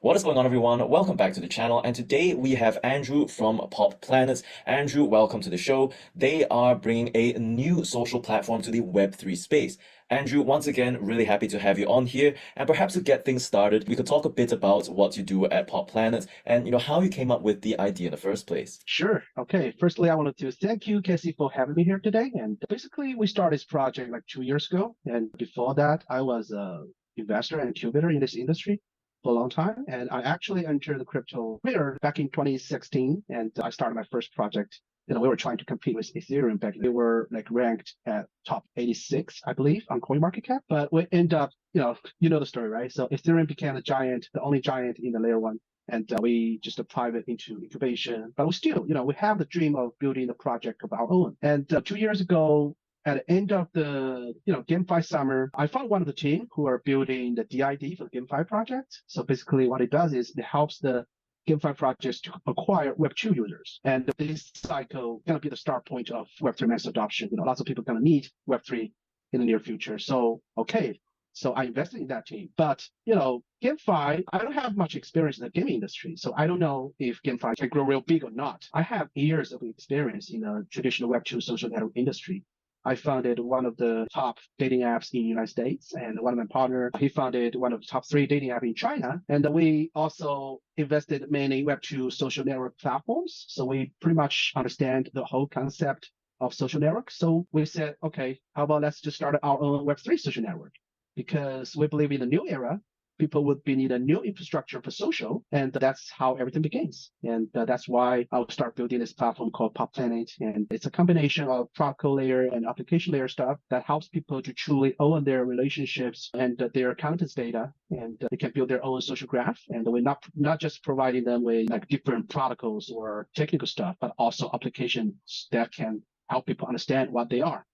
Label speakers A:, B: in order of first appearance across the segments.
A: What is going on, everyone? Welcome back to the channel. And today we have Andrew from Pop Planets. Andrew, welcome to the show. They are bringing a new social platform to the Web3 space. Andrew, once again, really happy to have you on here. And perhaps to get things started, we could talk a bit about what you do at Pop Planets and how you came up with the idea in the first place.
B: Sure. Okay. Firstly, I wanted to thank you, Casey, for having me here today. And basically, we started this project like 2 years ago. And before that, I was an investor and incubator in this industry for a long time. And I actually entered the crypto career back in 2016. And I started my first project. We were trying to compete with Ethereum back then. We were like ranked at top 86, I believe, on CoinMarketCap. But we end up, you know the story, right? So Ethereum became the giant, the only giant in the layer one. And we just pivot into incubation. But we still, we have the dream of building a project of our own. And 2 years ago, at the end of the GameFi summer, I found one of the team who are building the DID for the GameFi project. So basically what it does is it helps the GameFi projects to acquire Web2 users. And this cycle going to be the start point of Web3 mass adoption. Lots of people going to need Web3 in the near future. So, okay. So I invested in that team. But, GameFi, I don't have much experience in the gaming industry. So I don't know if GameFi can grow real big or not. I have years of experience in the traditional Web2 social network industry. I founded one of the top dating apps in the United States, and one of my partner, he founded one of the top 3 dating apps in China. And we also invested mainly Web2 social network platforms. So we pretty much understand the whole concept of social networks. So we said, okay, how about let's just start our own Web3 social network? Because we believe in the new era, people would need a new infrastructure for social, and that's how everything begins. And that's why I'll start building this platform called Pop Planet. And it's a combination of protocol layer and application layer stuff that helps people to truly own their relationships and their accountants data, and they can build their own social graph. And we're not just providing them with like different protocols or technical stuff, but also applications that can help people understand what they are.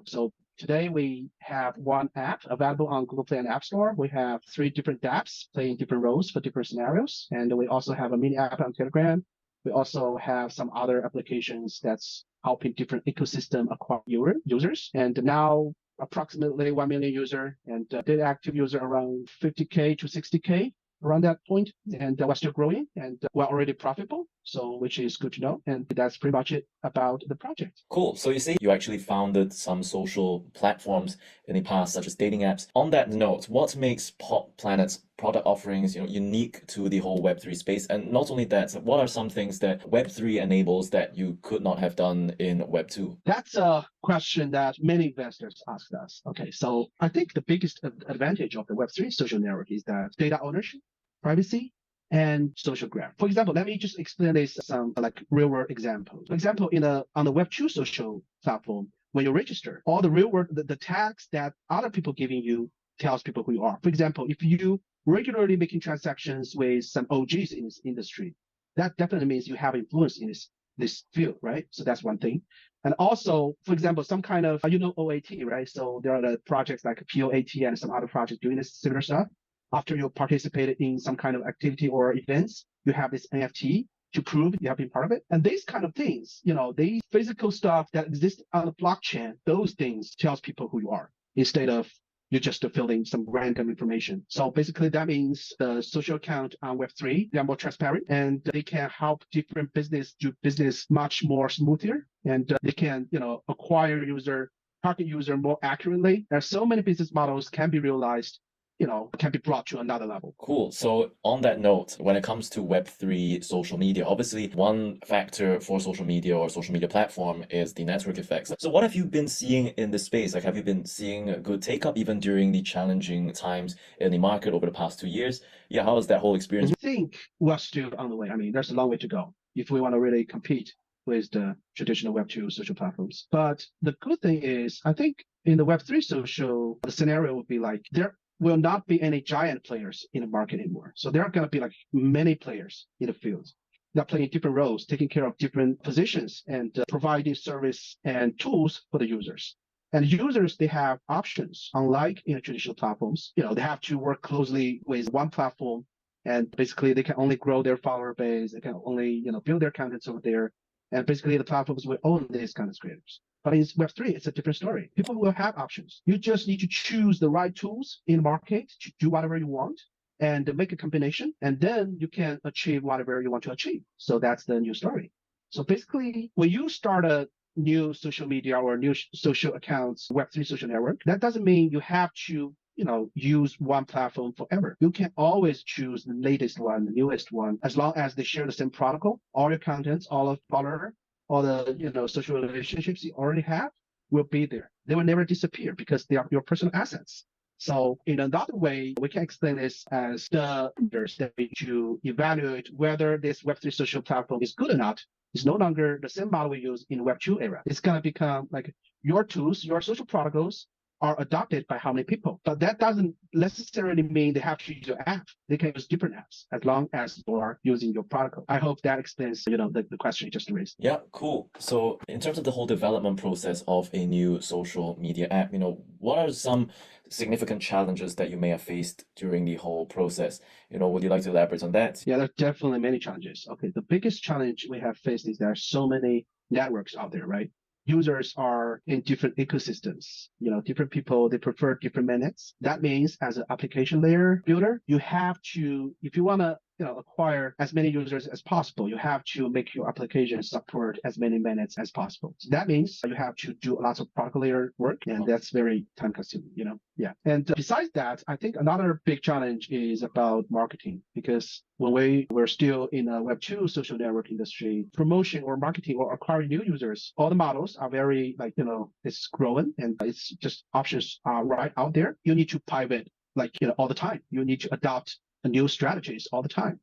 B: So today we have one app available on Google Play and App Store. We have 3 different dApps playing different roles for different scenarios. And we also have a mini app on Telegram. We also have some other applications that's helping different ecosystem acquire users. And now approximately 1 million user and data active user around 50K to 60K. Around that point, and we're still growing, and we're already profitable, so which is good to know. And that's pretty much it about the project.
A: Cool. So you say you actually founded some social platforms in the past, such as dating apps. On that note, what makes Pop Planet's product offerings, unique to the whole Web3 space? And not only that, what are some things that Web3 enables that you could not have done in Web2?
B: That's a question that many investors ask us. Okay, so I think the biggest advantage of the Web3 social network is that data ownership, privacy, and social graph. For example, let me just explain this some like real world examples. For example, on the Web2 social platform, when you register, all the real world, the tags that other people giving you tells people who you are. For example, if you regularly making transactions with some OGs in this industry, that definitely means you have influence in this field, right? So that's one thing. And also, for example, some kind of, OAT, right? So there are the projects like POAT and some other projects doing this similar stuff. After you participated in some kind of activity or events, you have this NFT to prove you have been part of it. And these kind of things, the physical stuff that exists on the blockchain, those things tells people who you are instead of you just filling some random information. So basically that means the social account on Web3, they are more transparent and they can help different business do business much more smoother. And they can, acquire target user more accurately. There are so many business models can be realized, can be brought to another level.
A: Cool. So on that note, when it comes to Web3 social media, obviously one factor for social media or social media platform is the network effects. So what have you been seeing in this space? Like, have you been seeing a good take up even during the challenging times in the market over the past 2 years? Yeah, how has that whole experience?
B: I think we're still on the way. I mean, there's a long way to go if we want to really compete with the traditional Web2 social platforms. But the good thing is, I think in the Web3 social, the scenario would be like there will not be any giant players in the market anymore. So there are going to be like many players in the field that playing different roles, taking care of different positions and providing service and tools for the users. And users, they have options, unlike in traditional platforms. They have to work closely with one platform, and basically they can only grow their follower base. They can only, build their contents over there. And basically the platforms will own these kind of creators. But in Web3, it's a different story. People will have options. You just need to choose the right tools in the market to do whatever you want. and make a combination, and then you can achieve whatever you want to achieve. So that's the new story. So basically, when you start a new social media or new social accounts, Web3 social network, that doesn't mean you have to use one platform forever. You can always choose the latest one, the newest one, as long as they share the same protocol. All your contents, all of follower, all the social relationships you already have will be there. They will never disappear because they are your personal assets. So in another way, we can explain this as the vendors that need to evaluate whether this Web3 social platform is good or not. It's no longer the same model we use in Web2 era. It's going to become like your tools, your social protocols are adopted by how many people. But that doesn't necessarily mean they have to use your app. They can use different apps as long as you are using your protocol. I hope that explains, the question you just raised.
A: Yeah, cool. So in terms of the whole development process of a new social media app, what are some significant challenges that you may have faced during the whole process? Would you like to elaborate on that?
B: Yeah, there are definitely many challenges. Okay, the biggest challenge we have faced is there are so many networks out there, right? Users are in different ecosystems. Different people, they prefer different minutes. That means as an application layer builder, you have to, if you want to acquire as many users as possible, you have to make your application support as many minutes as possible. So that means you have to do lots of protocol layer work, and that's very time consuming, Yeah. And besides that, I think another big challenge is about marketing, because when we're still in a Web2 social network industry, promotion or marketing or acquiring new users, all the models are very it's growing, and it's just options are right out there. You need to pivot all the time. You need to adopt new strategies all the time.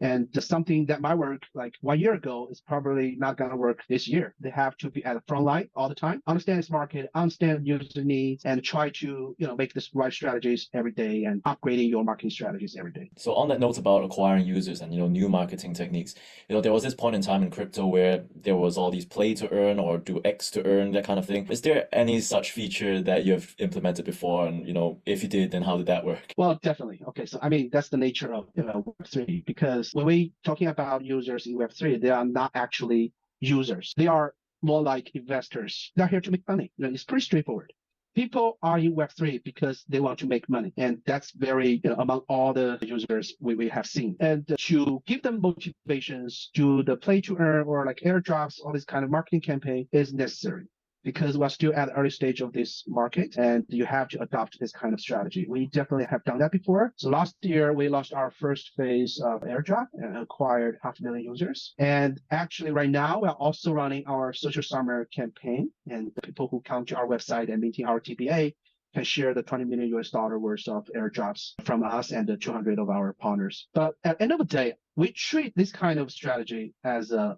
B: And something that might work like 1 year ago is probably not going to work this year. They have to be at the front line all the time, understand its market, understand user needs, and try to make this right strategies every day and upgrading your marketing strategies every day.
A: So on that note about acquiring users and new marketing techniques, there was this point in time in crypto where there was all these play to earn or do X to earn, that kind of thing. Is there any such feature that you've implemented before? And if you did, then how did that work?
B: Well, definitely. Okay, so I mean that's the nature of Web3, because when we talking about users in Web3, they are not actually users. They are more like investors. They're here to make money. It's pretty straightforward. People are in Web3 because they want to make money. And that's very, among all the users we have seen. And to give them motivations, do the play to earn or like airdrops, all this kind of marketing campaign is necessary, because we're still at the early stage of this market and you have to adopt this kind of strategy. We definitely have done that before. So last year, we launched our first phase of airdrop and acquired 500,000 users. And actually right now, we're also running our social summer campaign, and the people who come to our website and meeting our TBA can share the $20 million worth of airdrops from us and the 200 of our partners. But at the end of the day, we treat this kind of strategy as a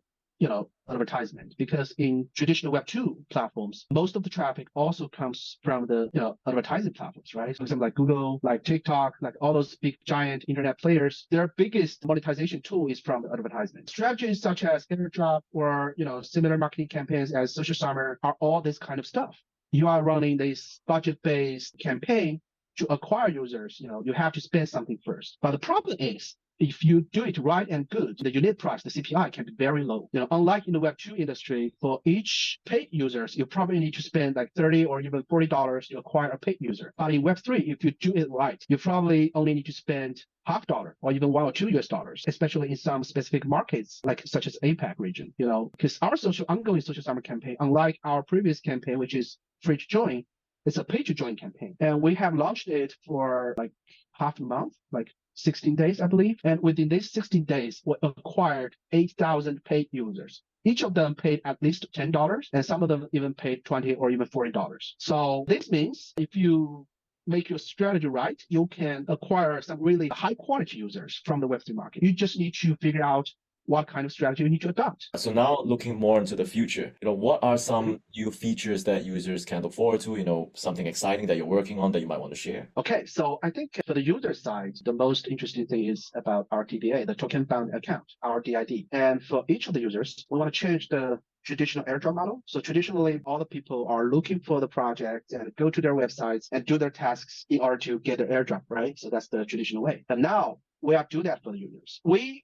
B: advertisement, because in traditional Web2 platforms, most of the traffic also comes from the advertising platforms, right? For example, like Google, like TikTok, like all those big giant internet players, their biggest monetization tool is from the advertisement. Strategies such as airdrop or similar marketing campaigns as social summer are all this kind of stuff. You are running this budget-based campaign to acquire users. You have to spend something first. But the problem is, if you do it right and good, the unit price, the CPI, can be very low. Unlike in the Web2 industry, for each paid users, you probably need to spend like $30 or even $40 to acquire a paid user. But in Web3, if you do it right, you probably only need to spend $50 or even $1 or $2, especially in some specific markets, like such as APAC region. Because our ongoing social summer campaign, unlike our previous campaign, which is free to join, it's a pay to join campaign. And we have launched it for like half a month, like 16 days, I believe. And within these 16 days, we acquired 8,000 paid users. Each of them paid at least $10, and some of them even paid $20 or even $40. So this means if you make your strategy right, you can acquire some really high quality users from the Web3 market. You just need to figure out what kind of strategy you need to adopt.
A: So now looking more into the future, what are some new features that users can look forward to, something exciting that you're working on that you might want to share?
B: Okay, so I think for the user side, the most interesting thing is about our TBA, the token bound account, our DID. And for each of the users, we want to change the traditional airdrop model. So traditionally, all the people are looking for the project and go to their websites and do their tasks in order to get their airdrop, right? So that's the traditional way. But now we are do that for the users.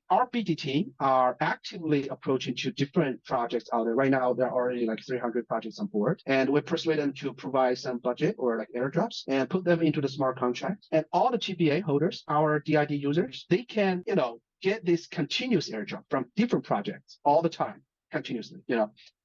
B: Our BD team are actively approaching to different projects out there. Right now, there are already like 300 projects on board, and we persuade them to provide some budget or like airdrops and put them into the smart contract. And all the TBA holders, our DID users, they can, get this continuous airdrop from different projects all the time, continuously.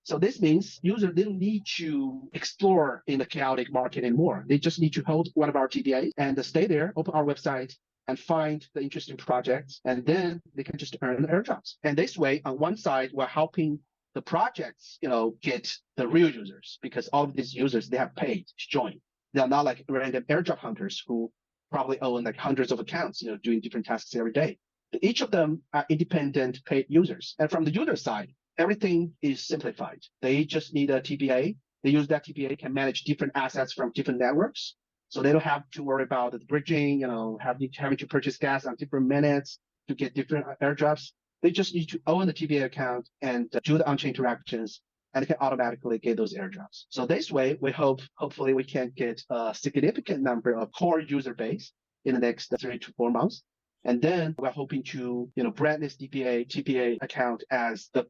B: So this means users didn't need to explore in the chaotic market anymore. They just need to hold one of our TBAs and stay there, open our website, and find the interesting projects, and then they can just earn the airdrops. And this way, on one side, we're helping the projects, get the real users, because all of these users, they have paid to join. They're not like random airdrop hunters who probably own like hundreds of accounts, doing different tasks every day. Each of them are independent paid users. And from the user side, everything is simplified. They just need a TBA. They use that TBA, can manage different assets from different networks. So they don't have to worry about the bridging, having to purchase gas on different minutes to get different airdrops. They just need to own the TBA account and do the on-chain interactions, and it can automatically get those airdrops. So this way, hopefully we can get a significant number of core user base in the next 3 to 4 months. And then we're hoping to, brand this TBA account as the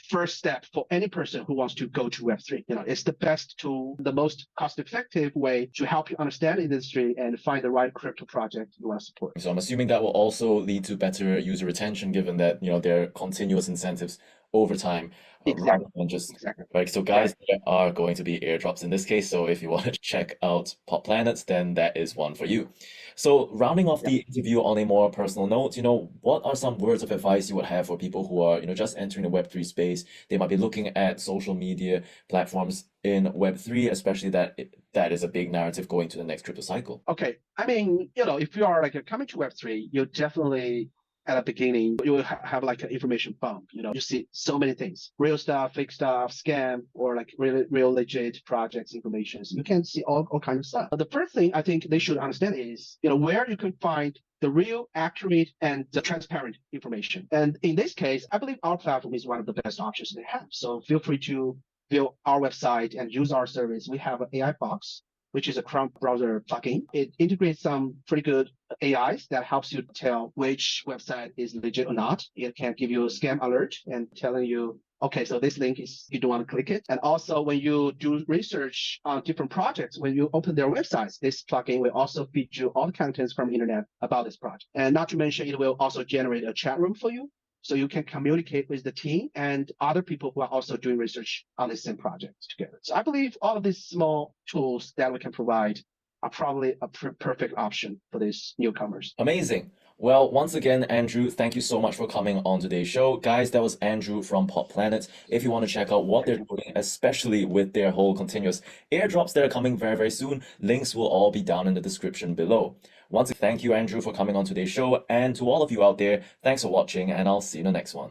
B: first step for any person who wants to go to Web3. It's the best tool, the most cost-effective way to help you understand the industry and find the right crypto project you want to support.
A: So I'm assuming that will also lead to better user retention, given that there are continuous incentives over time.
B: Exactly.
A: Rather than just
B: Exactly.
A: right. So guys, there are going to be airdrops in this case. So if you want to check out Pop Planets, then that is one for you. So rounding off the interview on a more personal note, what are some words of advice you would have for people who are, just entering the Web3 space? They might be looking at social media platforms in Web3, especially that is a big narrative going to the next crypto cycle.
B: Okay. I mean, if you are like coming to Web3, you definitely at the beginning, you will have like an information bump. You see so many things, real stuff, fake stuff, scam, or like real legit projects information. So you can see all kinds of stuff. But the first thing I think they should understand is, where you can find the real, accurate, and transparent information. And in this case, I believe our platform is one of the best options they have. So feel free to view our website and use our service. We have an AI box, which is a Chrome browser plugin. It integrates some pretty good AIs that helps you tell which website is legit or not. It can give you a scam alert and telling you, okay, so this link you don't want to click it. And also when you do research on different projects, when you open their websites, this plugin will also feed you all the contents from the internet about this project. And not to mention, it will also generate a chat room for you, so you can communicate with the team and other people who are also doing research on the same project together. So I believe all of these small tools that we can provide are probably a perfect option for these newcomers.
A: Amazing. Well, once again, Andrew, thank you so much for coming on today's show. Guys, that was Andrew from Pop Planet. If you want to check out what they're doing, especially with their whole continuous airdrops that are coming very, very soon, links will all be down in the description below. Once again, thank you, Andrew, for coming on today's show. And to all of you out there, thanks for watching, and I'll see you in the next one.